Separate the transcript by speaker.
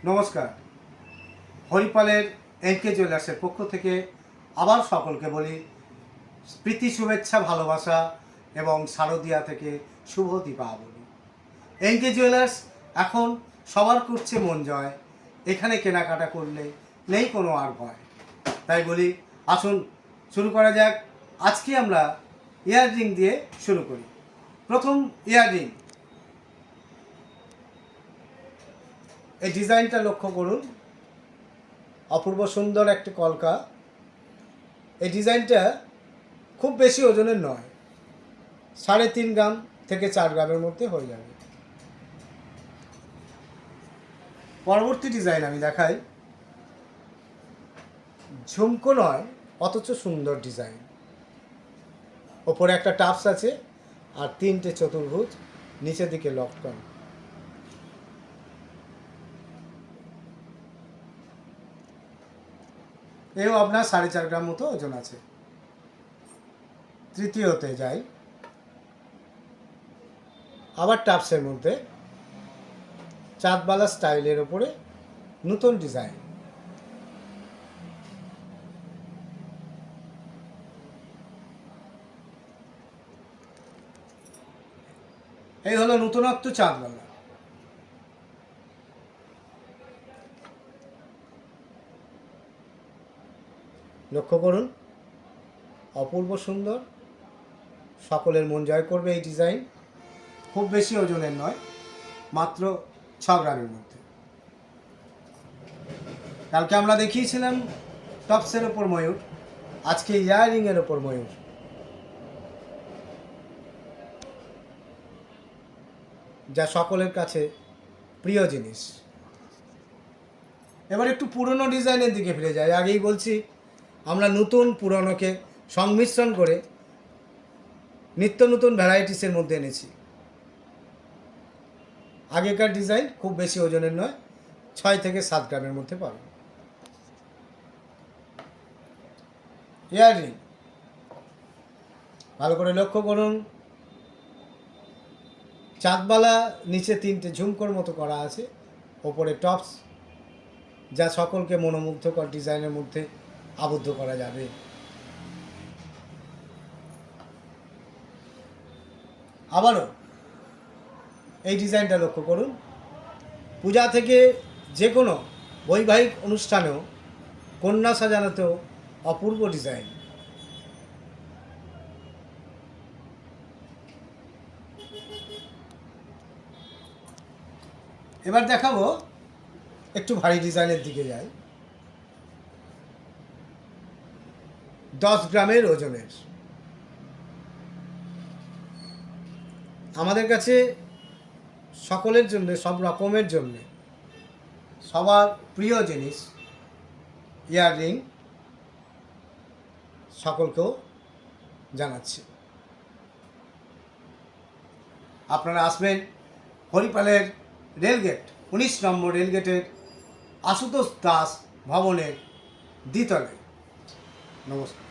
Speaker 1: নমস্কার। হরিপালের এনকে জুয়েলার্সের পক্ষ থেকে আবার সকলকে বলি প্রীতি, শুভেচ্ছা, ভালোবাসা এবং শারদিয়া থেকে শুভ দীপাবলি। এনকে জুয়েলার্স এখন সবার করছে মন জয়। এখানে কেনাকাটা করলে নেই কোনো আর ভয়। তাই বলি আসুন শুরু করা যাক। আজকে আমরা ইয়াররিং দিয়ে শুরু করি। প্রথম ইয়াররিং, এই ডিজাইনটা লক্ষ্য করুন, অপূর্ব সুন্দর একটি কলকা। এই ডিজাইনটা খুব বেশি ওজনের নয়, 3.5 গ্রাম থেকে 4 গ্রামের মধ্যে হয়ে যাবে। পরবর্তী ডিজাইন আমি দেখাই, ঝুমকো নয় অথচ সুন্দর ডিজাইন। ওপরে একটা টাপস আছে আর 3টে চতুর্ভুজ নিচের দিকে লক করা। এও আপনার 4.5 গ্রাম মতো ওজন আছে। তৃতীয়তে যাই, আবার টাপসের মধ্যে চাঁদবালা স্টাইলের ওপরে নতুন ডিজাইন। এই হলো নতুনত্ব চাঁদবালা। লক্ষ্য করুন, অপূর্ব সুন্দর, সকলের মন জয় করবে এই ডিজাইন। খুব বেশি ওজনের নয়, মাত্র 6 গ্রামের মধ্যে। কালকে আমরা দেখিয়েছিলাম টপসের ওপর ময়ূর, আজকে ইয়াররিংয়ের ওপর ময়ূর। যা সকলের কাছে প্রিয় জিনিস। এবার একটু পুরনো ডিজাইনের দিকে ফিরে যাই। আগেই বলছি আমরা নতুন পুরনোকে সংমিশ্রণ করে নিত্য নতুন ভ্যারাইটিসের মধ্যে এনেছি। আগেকার ডিজাইন খুব বেশি ওজনের নয়, 6 থেকে 7 গ্রামের মধ্যে পাবেন। ইয়াররিং ভালো করে লক্ষ্য করুন, চাঁদবালা, নিচে 3টে ঝুমকোর মতো করা আছে, ওপরে টপস, যা সকলকে মনোমুগ্ধকর ডিজাইনের মধ্যে আবদ্ধ করা যাবে। আবারও এই ডিজাইনটা লক্ষ্য করুন, পূজা থেকে যে কোনো বৈবাহিক অনুষ্ঠানেও কন্যা সাজানোতেও অপূর্ব ডিজাইন। এবার দেখাবো একটু ভারী ডিজাইনের দিকে যাই। 10 গ্রামের ওজনের। আমাদের কাছে সকলের জন্য, সব রকমের জন্য, সবার প্রিয় জিনিস ইয়াররিং সকলকেও জানাচ্ছি। আপনারা আসবেন হরিপালের রেলগেট 19 নম্বর রেলগেটের আশুতোষ দাস ভবনের দ্বিতলায়। নমস্কার।